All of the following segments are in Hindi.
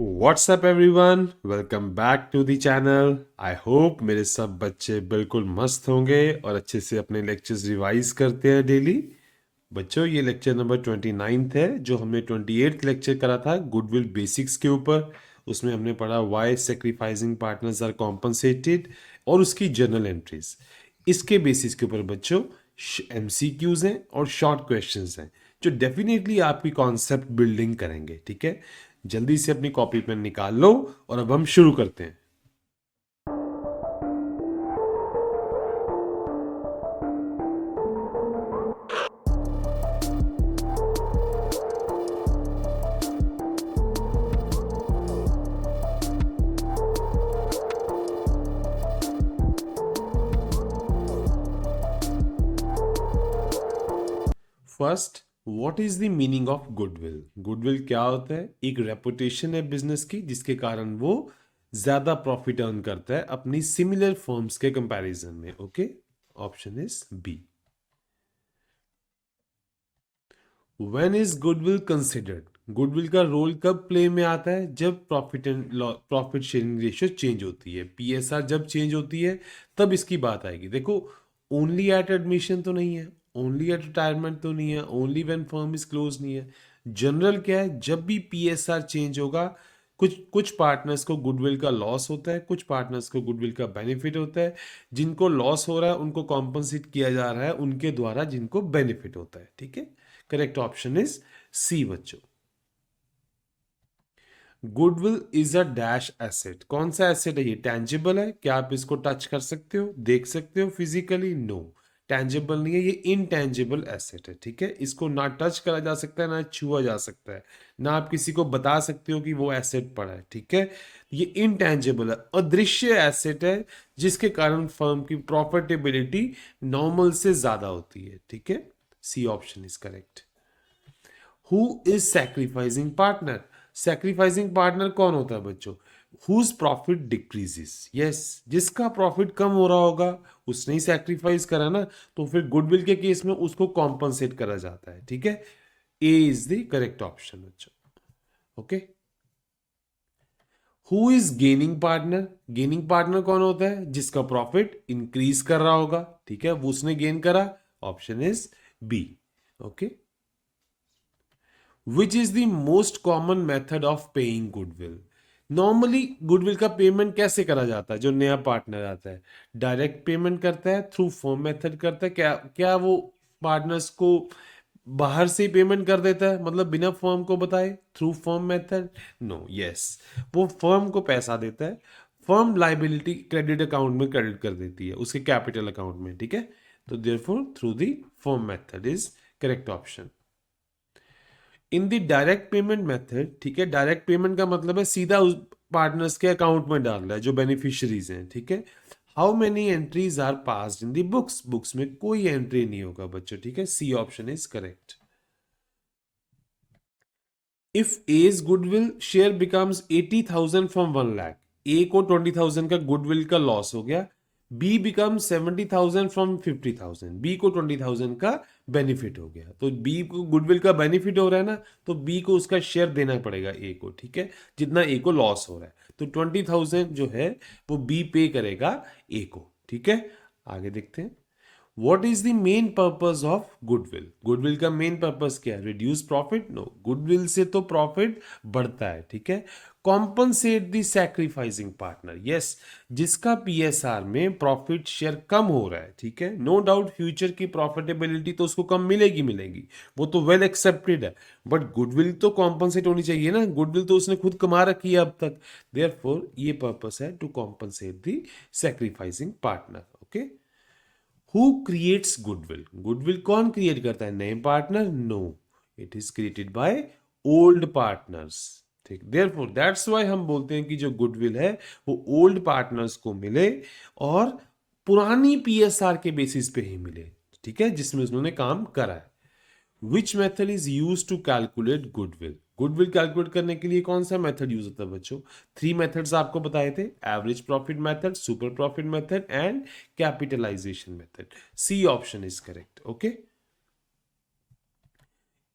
WhatsApp everyone, welcome back to the channel. I hope मेरे सब बच्चे बिल्कुल मस्त होंगे और अच्छे से अपने लेक्चर्स रिवाइज करते हैं डेली। बच्चों, ये लेक्चर नंबर 29 है जो हमने 28th लेक्चर करा था गुडविल बेसिक्स के ऊपर। उसमें हमने पढ़ा why sacrificing partners are compensated और उसकी जर्नल एंट्रीज। इसके बेसिस के ऊपर बच्चों एमसीक्यूज हैं और शॉर्ट क्वेश्चंस हैं जो डेफिनेटली आपकी कॉन्सेप्ट बिल्डिंग करेंगे। ठीक है, जल्दी से अपनी कॉपी पेन निकाल लो और अब हम शुरू करते हैं। First, what is the meaning of goodwill? Goodwill क्या होता है? एक रेपुटेशन है बिजनेस की जिसके कारण वो ज्यादा प्रॉफिट अर्न करता है अपनी सिमिलर फर्म्स के कंपैरिजन में। Okay, option is B. When is goodwill considered? Goodwill का रोल कब प्ले में आता है? जब प्रॉफिट शेयरिंग रेशियो चेंज होती है, पीएसआर जब चेंज होती है तब इसकी बात आएगी। देखो, ओनली एट एडमिशन तो नहीं है, ओनली एट रिटायरमेंट तो नहीं है, only when firm is close नहीं है। जनरल क्या है, जब भी पीएसआर चेंज होगा कुछ कुछ पार्टनर्स को गुडविल का लॉस होता है, कुछ पार्टनर्स को गुडविल का बेनिफिट होता है। जिनको लॉस हो रहा है उनको कॉम्पनसेट किया जा रहा है उनके द्वारा जिनको बेनिफिट होता है। ठीक है, करेक्ट ऑप्शन इज सी बच्चों। Goodwill is a dash asset. कौन सा एसेट है ये? टेंजिबल है? क्या आप इसको टच कर सकते हो, देख सकते हो फिजिकली? नो, टेंजिबल नहीं है, ये इनटेंजिबल एसेट है। ठीक है, इसको ना टच करा जा सकता है ना छुआ जा सकता है, ना आप किसी को बता सकते हो कि वो एसेट पड़ा है। ठीक है, ये इनटेंजिबल है, अदृश्य एसेट है जिसके कारण फर्म की प्रॉफिटेबिलिटी नॉर्मल से ज्यादा होती है। ठीक है, C option is correct. Who is sacrificing partner? Sacrificing partner कौन होता है बच्चों? Whose profit decreases. यस, जिसका प्रॉफिट कम हो रहा होगा उसने ही सैक्रिफाइस करा ना, तो फिर गुडविल के केस में उसको कॉम्पनसेट करा जाता है। ठीक है, ए इज द करेक्ट ऑप्शन बच्चों। Okay, who is gaining partner? Gaining partner कौन होता है? जिसका प्रॉफिट इंक्रीज कर रहा होगा। ठीक है, वो उसने गेन करा। Option is B. Okay, which is the most common method of paying goodwill? Normally goodwill का पेमेंट कैसे करा जाता है? जो नया पार्टनर आता है डायरेक्ट पेमेंट करता है, थ्रू फॉर्म मेथड करता है? क्या क्या वो पार्टनर्स को बाहर से पेमेंट कर देता है, मतलब बिना फर्म को बताए, through firm method? No, yes, वो फर्म को पैसा देता है, फर्म लाइबिलिटी क्रेडिट अकाउंट में क्रेडिट कर देती है उसके कैपिटल अकाउंट में। ठीक है, तो therefore through the firm method is correct option. In the direct payment method, ठीक है, डायरेक्ट पेमेंट का मतलब है सीधा उस पार्टनर्स के अकाउंट में डाल रहा है जो बेनिफिशियरीज हैं। ठीक है, how many entries are passed in the books? Books में कोई एंट्री नहीं होगा बच्चों। ठीक है, C option is correct. If as goodwill share becomes 80,000 from 1 lakh, A को 20,000 का गुडविल का लॉस हो गया, बी बिकम 70,000 फ्रॉम 50,000, बी को 20,000 का बेनिफिट हो गया, तो बी को गुडविल का बेनिफिट हो रहा है ना, तो बी को उसका शेयर देना पड़ेगा ए को। ठीक है, जितना ए को लॉस हो रहा है, तो 20,000 जो है वो बी पे करेगा ए को। ठीक है, आगे देखते हैं। What is the main purpose of goodwill? Goodwill का मेन पर्पज क्या है? Reduce profit? नो, गुडविल से तो प्रॉफिट बढ़ता है। ठीक है, compensate the sacrificing partner. Yes, जिसका पीएसआर में प्रॉफिट शेयर कम हो रहा है। ठीक है, नो डाउट फ्यूचर की प्रॉफिटेबिलिटी तो उसको कम मिलेगी मिलेगी, वो तो वेल एक्सेप्टेड है, बट गुडविल तो कॉम्पनसेट होनी चाहिए ना, गुडविल तो उसने खुद कमा रखी है अब तक। देयरफॉर ये पर्पस है to compensate the sacrificing partner. Okay, who creates goodwill? Goodwill कौन क्रिएट करता है? नए partner? No, it is created by old partners. ठीक, देयरफॉर दैट्स व्हाई हम बोलते हैं कि जो गुडविल है वो ओल्ड पार्टनर्स को मिले और पुरानी पीएसआर के बेसिस पे ही मिले। ठीक है, जिसमें उन्होंने काम करा है। Which method is use to calculate goodwill? Goodwill calculate करने के लिए कौन सा मेथड यूज होता है बच्चों? 3 मेथड्स आपको बताए थे, average profit method, super profit method and capitalisation method. C option is correct. Okay,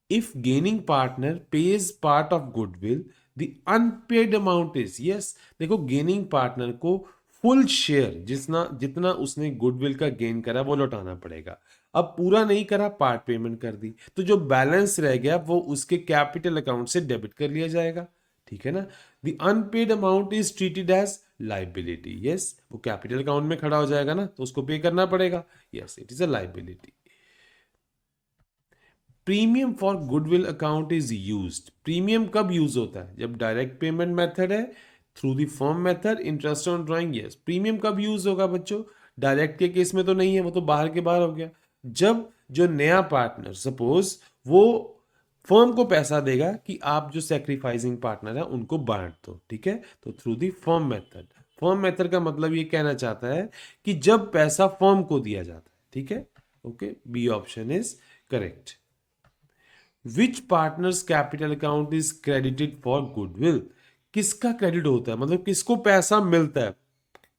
if gaining partner pays part of goodwill, the unpaid amount is, yes देखो गेनिंग पार्टनर को फुल शेयर जितना जितना उसने गुडविल का गेन करा वो लौटाना पड़ेगा। अब पूरा नहीं करा, पार्ट पेमेंट कर दी, तो जो बैलेंस रह गया वो उसके कैपिटल अकाउंट से डेबिट कर लिया जाएगा, ठीक है ना। The unpaid amount is treated as liability, yes वो कैपिटल अकाउंट में खड़ा हो जाएगा ना, तो उसको पे करना पड़ेगा, yes it is a liability. Premium for goodwill account is used, premium कब यूज होता है? जब डायरेक्ट पेमेंट मेथड है, through the firm method, interest on drawing, yes premium कब यूज होगा बच्चों? डायरेक्ट के केस में तो नहीं है, वो तो बाहर के बाहर हो गया। जब जो नया पार्टनर सपोज वो फर्म को पैसा देगा कि आप जो सेक्रीफाइसिंग पार्टनर है उनको बांट दो, ठीक है, तो through the firm method. Firm method का मतलब ये कहना चाहता है कि जब पैसा फर्म को दिया जाता है, ठीक है, okay, B option is correct. Which partner's capital account is credited for goodwill, किसका क्रेडिट होता है, मतलब किसको पैसा मिलता है?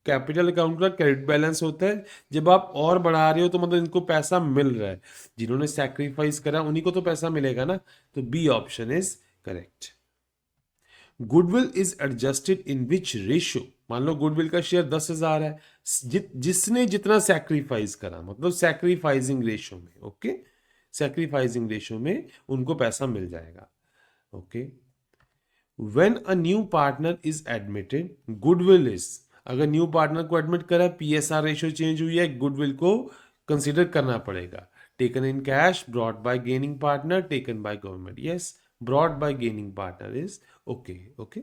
कैपिटल अकाउंट का क्रेडिट बैलेंस होता है जब आप और बढ़ा रहे हो, तो मतलब इनको पैसा मिल रहा है, जिन्होंने सैक्रिफाइस करा उन्हीं को तो पैसा मिलेगा ना, तो B option is correct. Goodwill is adjusted in which ratio, मान लो गुडविल का शेयर 10,000 है, जिसने जितना सैक्रिफाइस करा, मतलब सैक्रिफाइसिंग रेशियो में, ओके, सैक्रिफाइसिंग रेशियो में उनको पैसा मिल जाएगा, okay. When a new partner is admitted goodwill is, अगर न्यू पार्टनर को एडमिट करा, पीएसआर रेशियो चेंज हुई है, गुडविल को कंसीडर करना पड़ेगा। Taken in cash, brought by gaining partner, taken by government, yes brought by gaining partner is okay, okay.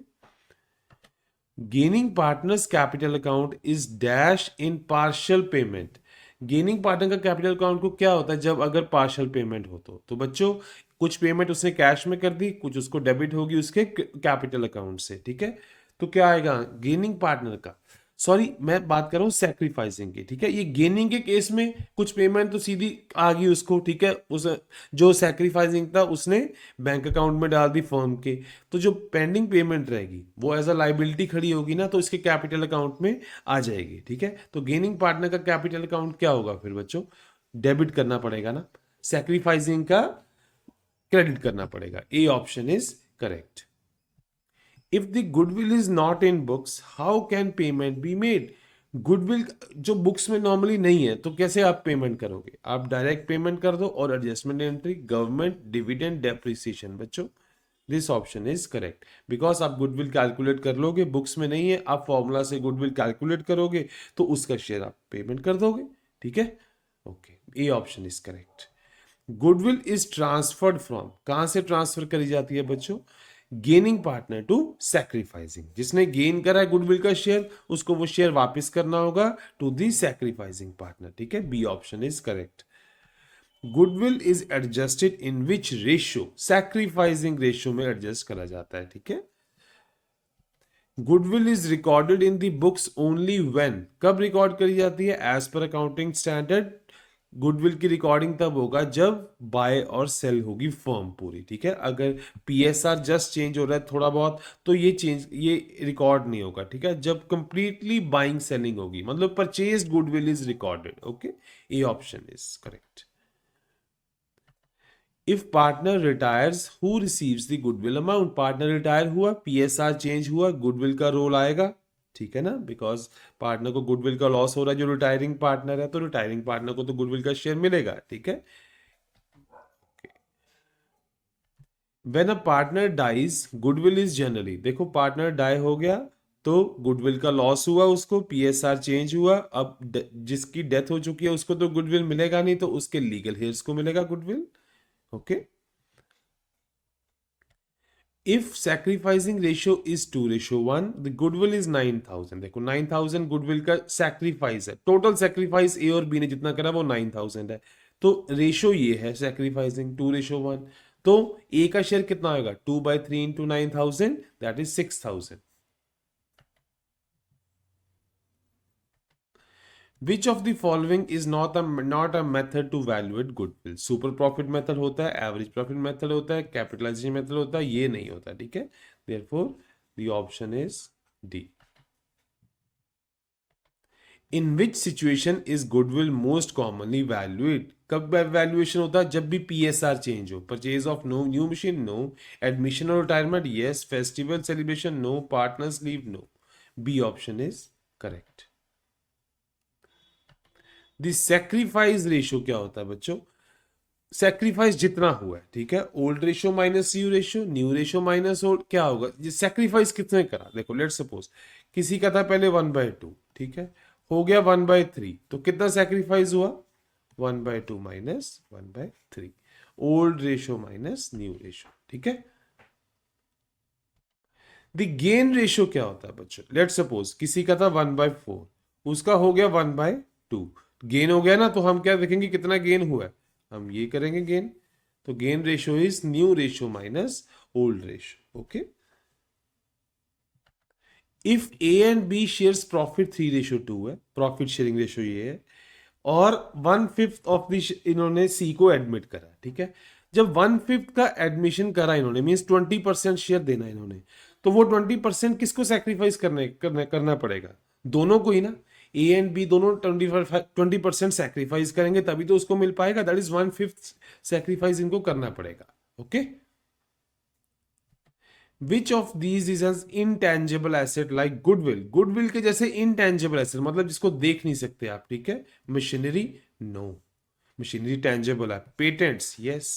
Gaining partners capital account is dash in partial payment, gaining partner का कैपिटल अकाउंट को क्या होता है जब अगर पार्शियल पेमेंट हो तो बच्चों कुछ पेमेंट उसने कैश में कर दी, कुछ उसको डेबिट होगी उसके कैपिटल अकाउंट से, ठीक है, तो क्या आएगा गेनिंग पार्टनर का, सॉरी मैं बात कर रहा हूँ सैक्रिफाइसिंग की, ठीक है, ये गेनिंग के केस में कुछ पेमेंट तो सीधी आ गई उसको, ठीक है, उस जो सैक्रिफाइसिंग था उसने बैंक अकाउंट में डाल दी फर्म के, तो जो पेंडिंग पेमेंट रहेगी वो एज अ लाइबिलिटी खड़ी होगी ना, तो इसके कैपिटल अकाउंट में आ जाएगी, ठीक है, तो गेनिंग पार्टनर का कैपिटल अकाउंट क्या होगा फिर बच्चों? डेबिट करना पड़ेगा ना, सैक्रिफाइसिंग का क्रेडिट करना पड़ेगा, A option is correct. If the goodwill is not in books how can payment be made, goodwill जो बुक्स में नॉर्मली नहीं है तो कैसे आप पेमेंट करोगे? आप डायरेक्ट पेमेंट कर दो और adjustment entry, government, dividend, depreciation, बच्चों this option is correct, because आप गुडविल कैलकुलेट कर लोगे, बुक्स में नहीं है, आप फॉर्मूला से गुडविल कैलकुलेट करोगे तो उसका शेयर आप पेमेंट कर दोगे, ठीक है, okay, A option is correct. Goodwill is transferred from, कहां से ट्रांसफर करी जाती है बच्चों? गेनिंग पार्टनर टू सैक्रिफाइसिंग, जिसने गेन करा है गुडविल का शेयर उसको वो शेयर वापस करना होगा टू दी सैक्रिफाइसिंग पार्टनर, ठीक है, B option is correct. Goodwill is adjusted in which ratio, sacrificing ratio में एडजस्ट करा जाता है, ठीक है। Goodwill is recorded in the books only when, कब रिकॉर्ड करी जाती है? As per accounting standard goodwill की रिकॉर्डिंग तब होगा जब बाय और सेल होगी फर्म पूरी, ठीक है, अगर पीएसआर जस्ट चेंज हो रहा है थोड़ा बहुत तो ये रिकॉर्ड नहीं होगा, ठीक है, जब कंप्लीटली बाइंग सेलिंग होगी, मतलब purchase goodwill is recorded, okay, A option is correct. If partner retires who receives the goodwill amount, partner retire हुआ, पीएसआर चेंज हुआ, गुडविल का रोल आएगा, ठीक है ना, बिकॉज पार्टनर को गुडविल का लॉस हो रहा है, जो रिटायरिंग पार्टनर है, तो रिटायरिंग पार्टनर को तो गुडविल का शेयर मिलेगा, ठीक है। When a partner dies goodwill is generally, देखो पार्टनर डाई हो गया तो गुडविल का लॉस हुआ, उसको पीएसआर चेंज हुआ, अब जिसकी डेथ हो चुकी है उसको तो गुडविल मिलेगा नहीं, तो उसके लीगल हेयर्स को मिलेगा goodwill, okay. If sacrificing ratio is 2:1, the goodwill is 9,000, देखो 9,000 गुडविल का सैक्रिफाइस है, टोटल सैक्रिफाइस ए और बी ने जितना करा वो 9,000 है, तो रेशियो ये है सैक्रिफाइसिंग 2:1, तो ए का शेयर कितना होगा? 2/3 into 9,000 that is 6,000। Which of the following is not a method to valuate goodwill, super profit method होता है, एवरेज प्रॉफिट मेथड होता है, कैपिटलाइजेशन मेथड होता है, ये नहीं होता, ठीक है, therefore the option is D. In which situation is goodwill most commonly valuate, कब वैल्यूएशन होता है? जब भी पीएसआर चेंज हो। Purchase of no new machine, no. Admission और retirement, yes. Festival celebration, no. Partners leave, no. B option is correct. The sacrifice ratio क्या होता है बच्चों? सेक्रीफाइस जितना हुआ है, ठीक है, old ratio minus new ratio minus old, क्या होगा? ये सेक्रीफाइस कितने करा? देखो लेट सपोज किसी का था पहले 1/2, ठीक है, हो गया 1/3, तो कितना सेक्रीफाइस हुआ? 1/2 minus 1/3, old ratio minus new ratio, ठीक है। द गेन रेशियो क्या होता है बच्चों? लेट सपोज किसी का था 1/4, उसका हो गया 1/2, गेन हो गया ना, तो हम क्या देखेंगे कितना गेन हुआ है, हम ये करेंगे गेन। तो gain ratio is new ratio minus old ratio, okay. If A and B shares profit 3:2 है, प्रॉफिट शेयरिंग रेशियो ये है, और 1/5 ऑफ द इन्होंने सी को एडमिट करा, ठीक है। जब 1/5 का एडमिशन करा इन्होंने, मीन्स 20% शेयर देना इन्होंने, तो वो 20% किसको सेक्रीफाइस करना पड़ेगा? दोनों को ही ना। ए एंड बी दोनों 20% सेक्रीफाइस करेंगे तभी तो उसको मिल पाएगा। दैट इज 1/5 सेक्रीफाइस इनको करना पड़ेगा, okay. Which of these is an intangible asset like goodwill? Goodwill के जैसे इनटेंजिबल एसेट मतलब जिसको देख नहीं सकते आप, ठीक है। Machinery, no. मशीनरी टेंजिबल है। Patents, yes.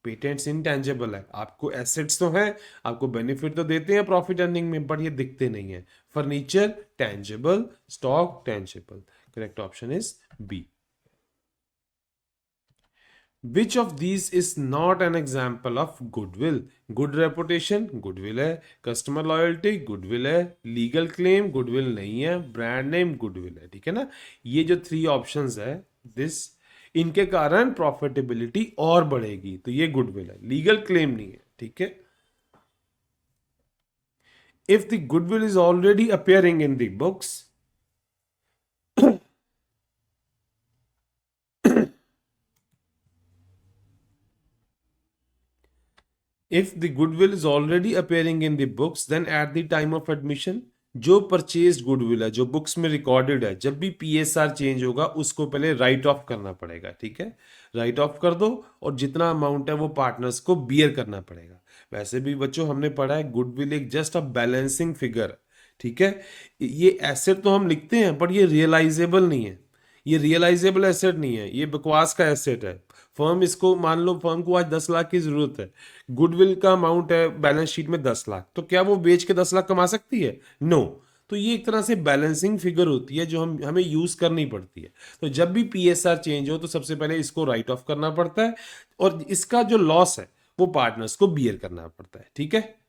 पेटेंट्स इनटेंजिबल है। आपको एसेट्स तो हैं, आपको बेनिफिट तो देते हैं प्रॉफिट अर्निंग में, बट ये दिखते नहीं है। Furniture tangible, stock tangible. Correct option is B. Which of these is not an example of goodwill? Good reputation, goodwill है। Customer loyalty, goodwill है। Legal claim, goodwill नहीं है। Brand name, goodwill है, ठीक है ना। ये जो 3 options है, this, इनके कारण प्रॉफिटेबिलिटी और बढ़ेगी, तो ये गुडविल है, लीगल क्लेम नहीं है, ठीक है। If the goodwill is already appearing in the books, if the goodwill is already appearing in the books, then at the time of admission, जो परचेज गुडविल है, जो बुक्स में रिकॉर्डेड है, जब भी पीएसआर चेंज होगा उसको पहले राइट ऑफ करना पड़ेगा, ठीक है। राइट ऑफ कर दो और जितना अमाउंट है वो पार्टनर्स को बियर करना पड़ेगा। वैसे भी बच्चों हमने पढ़ा है गुडविल एक जस्ट अ बैलेंसिंग फिगर, ठीक है। ये एसेट तो हम लिखते हैं बट ये रियलाइजेबल नहीं है, ये रियलाइजेबल एसेट नहीं है, ये बकवास का एसेट है। फर्म इसको मान लो, फर्म को आज 10 लाख की जरूरत है, गुडविल का अमाउंट है बैलेंस शीट में 10 लाख, तो क्या वो बेच के 10 लाख कमा सकती है? नो। तो ये एक तरह से बैलेंसिंग फिगर होती है जो हमें यूज करनी पड़ती है। तो जब भी पीएसआर चेंज हो तो सबसे पहले इसको राइट ऑफ करना पड़ता है, और इसका जो लॉस है वो पार्टनर्स को बियर करना पड़ता है, ठीक है।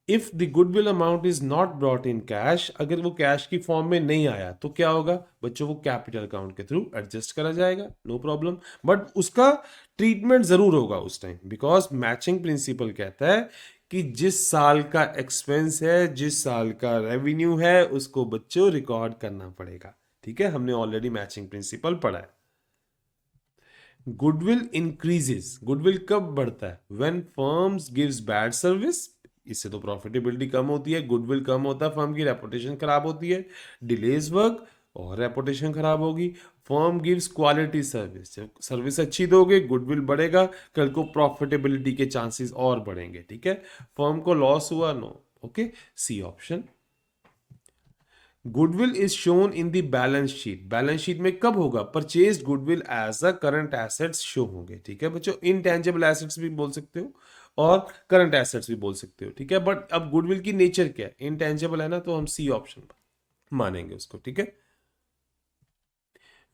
If the goodwill amount is not brought in cash, अगर वो कैश की फॉर्म में नहीं आया तो क्या होगा बच्चों? वो कैपिटल अकाउंट के थ्रू एडजस्ट करा जाएगा, नो प्रॉब्लम, बट उसका ट्रीटमेंट जरूर होगा उस टाइम, बिकॉज मैचिंग प्रिंसिपल कहता है कि जिस साल का एक्सपेंस है, जिस साल का रेवेन्यू है, उसको बच्चों रिकॉर्ड करना पड़ेगा, ठीक है। हमने ऑलरेडी मैचिंग प्रिंसिपल पढ़ा है। गुडविल इंक्रीजेस, गुडविल कब बढ़ता है? When firms gives bad service, इससे तो प्रॉफिटेबिलिटी कम होती है, गुडविल कम होता है, फर्म की रेपुटेशन खराब होती है, डिलेज वर्क और रेपुटेशन खराब होगी। फर्म गिव्स क्वालिटी सर्विस, जब सर्विस अच्छी दोगे गुडविल बढ़ेगा, कल को प्रॉफिटेबिलिटी के चांसेस और बढ़ेंगे, ठीक है। फर्म को लॉस हुआ, no, okay, C option. Goodwill is shown in the balance sheet, balance sheet में कब होगा? Purchase goodwill as a current assets show होंगे, ठीक है बच्चों। इनटेंजिबल एसेट्स भी बोल सकते हो और करंट एसेट्स भी बोल सकते हो, ठीक है। बट अब गुडविल की नेचर क्या है? इनटेंजिबल है ना, तो हम सी ऑप्शन मानेंगे उसको, ठीक है।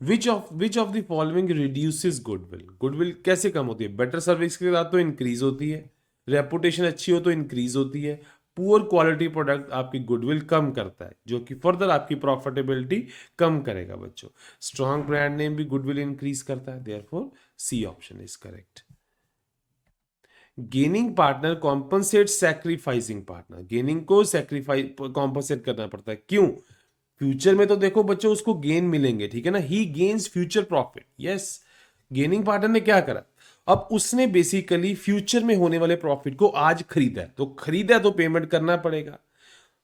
विच of the following reduces goodwill? Goodwill कैसे कम होती है? बेटर सर्विस के साथ तो इंक्रीज होती है, रेपुटेशन अच्छी हो तो इंक्रीज होती है, पुअर क्वालिटी प्रोडक्ट आपकी गुडविल कम करता है, जो कि फर्दर आपकी प्रॉफिटेबिलिटी कम करेगा बच्चों। स्ट्रॉन्ग ब्रांड नेम भी गुडविल इंक्रीज करता है, therefore C option is correct. Gaining partner compensate sacrificing partner, gaining को सैक्रिफाइस कॉम्पनसेट करना पड़ता है, क्यों? फ्यूचर में तो देखो बच्चों उसको गेन मिलेंगे, ठीक है ना, ही gains future profit, yes. Gaining partner ने क्या करा? अब उसने बेसिकली फ्यूचर में होने वाले प्रॉफिट को आज खरीदा है, तो खरीदा तो पेमेंट करना पड़ेगा,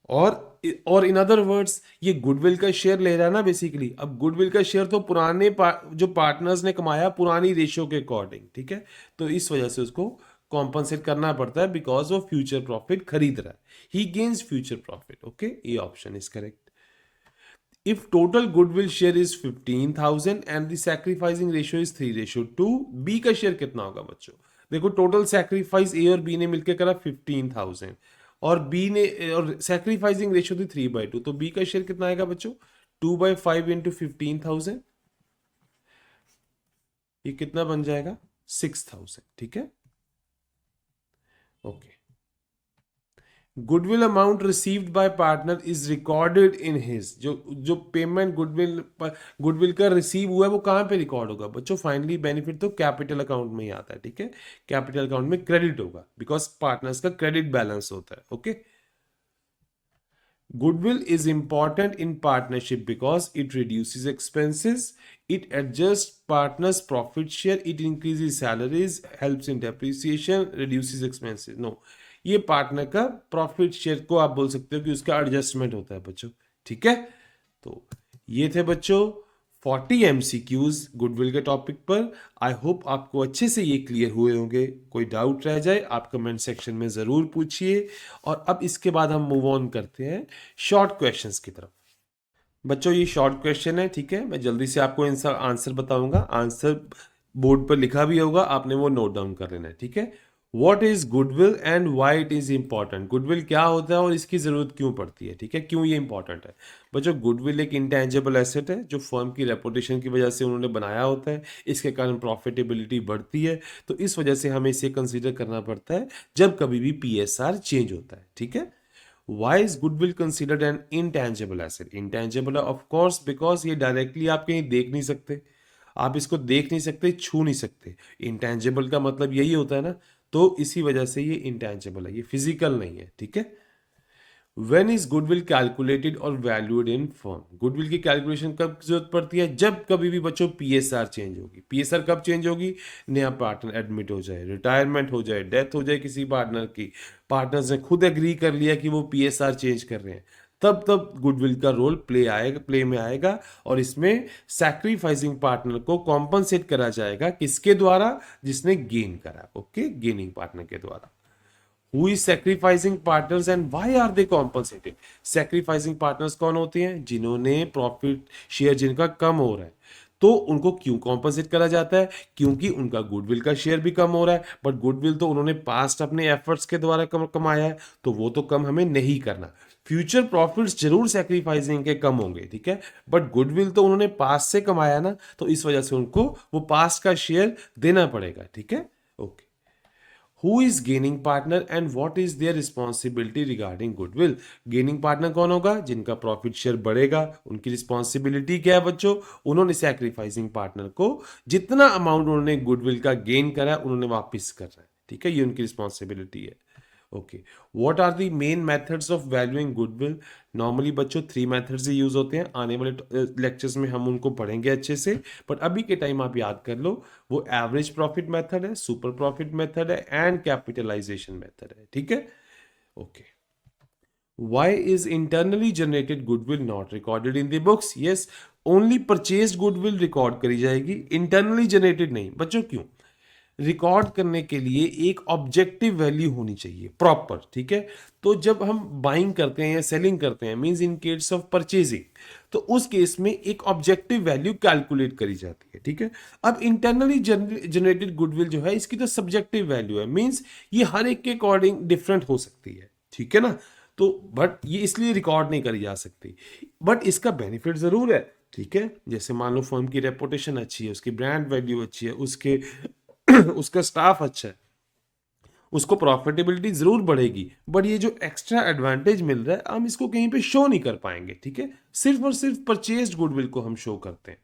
और इन अदर वर्ड्स ये गुडविल का शेयर ले रहा है ना बेसिकली। अब गुडविल का शेयर तो पुराने जो पार्टनर्स ने कमाया पुरानी रेशियो के अकॉर्डिंग, ठीक है, तो इस वजह से उसको कॉम्पनसेट करना पड़ता है बिकॉज ऑफ फ्यूचर प्रॉफिट खरीद रहा है, he gains future profit. Okay, ये option is correct. If total goodwill share is 15,000 and the sacrificing ratio is 3:2, B का शेयर कितना होगा बच्चों? देखो टोटल सैक्रिफाइस ए और बी ने मिलकर करा 15,000 और बी ने और सैक्रिफाइसिंग रेशियो थी 3/2, तो बी का शेयर कितना आएगा बच्चों? 2/5 इंटू 15,000, ये कितना बन जाएगा? 6,000, ठीक है, okay. Goodwill amount received by partner is recorded in his, जो जो पेमेंट गुडविल का रिसीव हुआ है वो कहाँ पे रिकॉर्ड होगा बच्चों? फाइनली बेनिफिट तो कैपिटल अकाउंट में ही आता है, ठीक है, कैपिटल अकाउंट में क्रेडिट होगा बिकॉज पार्टनर्स का क्रेडिट बैलेंस होता है। Okay, goodwill is important in partnership because it reduces expenses, it adjusts partners profit share, it increases salaries, helps in depreciation, reduces expenses। no, ये पार्टनर का प्रॉफिट शेयर को आप बोल सकते हो कि उसका एडजस्टमेंट होता है बच्चों, ठीक है। तो ये थे बच्चों 40 MCQs गुडविल के टॉपिक पर। आई होप आपको अच्छे से ये क्लियर हुए होंगे। कोई डाउट रह जाए आप कमेंट सेक्शन में ज़रूर पूछिए। और अब इसके बाद हम मूव ऑन करते हैं शॉर्ट क्वेश्चंस की तरफ। बच्चों ये शॉर्ट क्वेश्चन है, ठीक है, मैं जल्दी से आपको इनका आंसर बताऊंगा। आंसर बोर्ड पर लिखा भी होगा, आपने वो नोट डाउन कर लेना है, ठीक है। What is goodwill and why it is important? Goodwill क्या होता है और इसकी जरूरत क्यों पड़ती है, ठीक है, क्यों ये इंपॉर्टेंट है? बच्चों गुडविल एक इंटेंजिबल एसेट है जो फर्म की रेपुटेशन की वजह से उन्होंने बनाया होता है, इसके कारण प्रॉफिटेबिलिटी बढ़ती है, तो इस वजह से हमें इसे कंसिडर करना पड़ता है जब कभी भी PSR चेंज होता है, ठीक है। Why is goodwill considered an intangible asset? Intangible है of course because ये directly आप कहीं देख नहीं सकते, आप इसको देख नहीं सकते, छू नहीं सकते। इंटेंजिबल का मतलब यही होता है ना, तो इसी वजह से ये इंटेंजिबल है, ये फिजिकल नहीं है, ठीक है। When is goodwill calculated और valued in firm? गुडविल की कैलकुलेशन कब जरूरत पड़ती है? जब कभी भी बच्चों PSR चेंज होगी। PSR कब चेंज होगी? नया पार्टनर एडमिट हो जाए, रिटायरमेंट हो जाए, डेथ हो जाए किसी पार्टनर की, पार्टनर्स ने खुद एग्री कर लिया कि वो PSR चेंज कर रहे हैं, तब तब गुडविल का रोल प्ले में आएगा और इसमें सैक्रिफाइसिंग पार्टनर को कॉम्पनसेट करा जाएगा। किसके द्वारा? जिसने गेन करा, ओके, गेनिंग पार्टनर के द्वारा। Who is sacrificing partners and why are they compensated? Sacrificing partners कौन होते हैं? जिन्होंने प्रॉफिट शेयर जिनका कम हो रहा है, तो उनको क्यों कॉम्पनसेट करा जाता है? क्योंकि उनका गुडविल का शेयर भी कम हो रहा है, बट गुडविल तो उन्होंने पास्ट अपने एफर्ट्स के द्वारा कमाया है, तो वो तो कम हमें नहीं करना। फ्यूचर प्रॉफिट्स जरूर सैक्रिफाइसिंग के कम होंगे, ठीक है, बट गुडविल तो उन्होंने पास्ट से कमाया ना, तो इस वजह से उनको वो पास्ट का शेयर देना पड़ेगा, ठीक है, okay. Who is gaining partner and what is their responsibility regarding goodwill? Gaining partner कौन होगा? जिनका प्रॉफिट शेयर बढ़ेगा। उनकी रिस्पॉन्सिबिलिटी क्या है बच्चों? उन्होंने सैक्रिफाइसिंग पार्टनर को जितना अमाउंट उन्होंने गुडविल का गेन करा है उन्होंने वापस करना है, ठीक है, ये उनकी रिस्पॉन्सिबिलिटी है। Okay, what are the main methods of valuing goodwill? Normally बच्चों 3 मेथड्स ही यूज होते हैं, आने वाले लेक्चर्स में हम उनको पढ़ेंगे अच्छे से, बट अभी के टाइम आप याद कर लो, वो एवरेज प्रॉफिट मेथड है, सुपर प्रॉफिट मेथड है एंड कैपिटलाइजेशन मेथड है, ठीक है, okay. Why is internally generated goodwill not recorded in the books? Yes, only purchased goodwill record करी जाएगी, इंटरनली जनरेटेड नहीं। बच्चों क्यों? रिकॉर्ड करने के लिए एक ऑब्जेक्टिव वैल्यू होनी चाहिए प्रॉपर, ठीक है। तो जब हम बाइंग करते हैं या सेलिंग करते हैं, means in case of purchasing, तो उस केस में एक ऑब्जेक्टिव वैल्यू कैलकुलेट करी जाती है, ठीक है। अब इंटरनली जनरेटेड गुडविल जो है इसकी तो सब्जेक्टिव वैल्यू है, मींस ये हर एक के अकॉर्डिंग डिफरेंट हो सकती है, ठीक है ना, तो बट ये इसलिए रिकॉर्ड नहीं करी जा सकती, बट इसका बेनिफिट जरूर है, ठीक है। जैसे मान लो फर्म की रेपुटेशन अच्छी है, उसकी ब्रांड वैल्यू अच्छी है, उसके उसका स्टाफ अच्छा है, उसको प्रॉफिटेबिलिटी जरूर बढ़ेगी, बट ये जो एक्स्ट्रा एडवांटेज मिल रहा है हम इसको कहीं पे शो नहीं कर पाएंगे, ठीक है, सिर्फ और सिर्फ परचेज्ड गुडविल को हम शो करते हैं।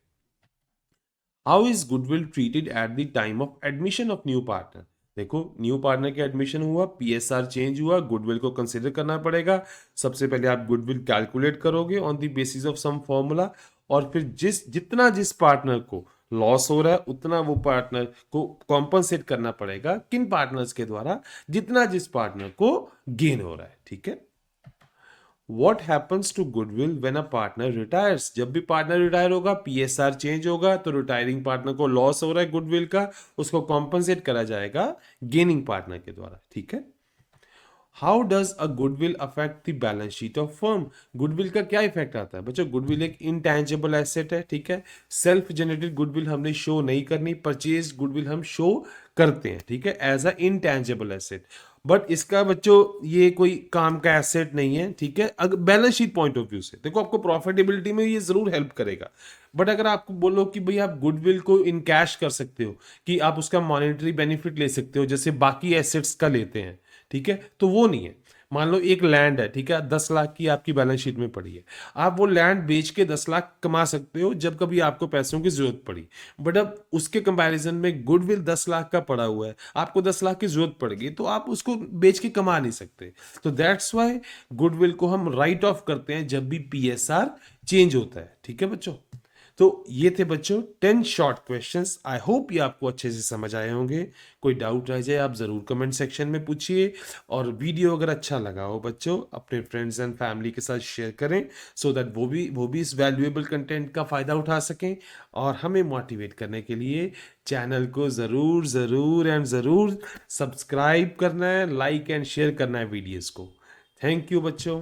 How is goodwill treated at the time of admission of new partner? देखो न्यू पार्टनर के एडमिशन हुआ, PSR चेंज हुआ, गुडविल को कंसिडर करना पड़ेगा। सबसे पहले आप गुडविल कैलकुलेट करोगे on the basis of some formula, और फिर जिस पार्टनर को लॉस हो रहा है उतना वो पार्टनर को कॉम्पनसेट करना पड़ेगा, किन पार्टनर्स के द्वारा? जितना जिस पार्टनर को गेन हो रहा है, ठीक है। What happens to goodwill when a partner retires? जब भी पार्टनर रिटायर होगा पीएसआर चेंज होगा, तो रिटायरिंग पार्टनर को लॉस हो रहा है गुडविल का, उसको कॉम्पनसेट करा जाएगा गेनिंग पार्टनर के द्वारा, ठीक है। How does a goodwill affect the balance sheet of firm? Goodwill का क्या इफेक्ट आता है बच्चों? गुडविल एक इंटैंजिबल एसेट है, ठीक है। सेल्फ जनरेटेड गुडविल हमने शो नहीं करनी, परचेज गुडविल हम शो करते हैं, ठीक है, as a intangible asset. But इसका बच्चों ये कोई काम का एसेट नहीं है, ठीक है। अगर balance sheet point of view से देखो, आपको प्रॉफिटेबिलिटी में ये जरूर हेल्प करेगा। बट अगर आपको बोलो कि भाई आप गुडविल को इन कैश कर सकते हो, कि आप उसका मॉनेटरी बेनिफिट ले सकते हो जैसे बाकी एसेट्स का लेते हैं, ठीक है, तो वो नहीं है। मान लो एक लैंड है, ठीक है, 10 लाख की आपकी बैलेंस शीट में पड़ी है, आप वो लैंड बेच के 10 लाख कमा सकते हो जब कभी आपको पैसों की जरूरत पड़ी। बट अब उसके कंपैरिजन में गुडविल 10 लाख का पड़ा हुआ है, आपको 10 लाख की जरूरत पड़ेगी तो आप उसको बेच के कमा नहीं सकते। तो दैट्स वाई गुडविल को हम राइट ऑफ करते हैं जब भी पीएसआर चेंज होता है, ठीक है बच्चों। तो ये थे बच्चों 10 शॉर्ट क्वेश्चंस। आई होप ये आपको अच्छे से समझ आए होंगे। कोई डाउट रह जाए आप ज़रूर कमेंट सेक्शन में पूछिए, और वीडियो अगर अच्छा लगा हो बच्चों अपने फ्रेंड्स एंड फैमिली के साथ शेयर करें, सो दैट वो भी इस वैल्यूएबल कंटेंट का फ़ायदा उठा सकें। और हमें मोटिवेट करने के लिए चैनल को ज़रूर ज़रूर एंड ज़रूर सब्सक्राइब करना है, लाइक एंड शेयर करना है वीडियोज़ को। थैंक यू बच्चों।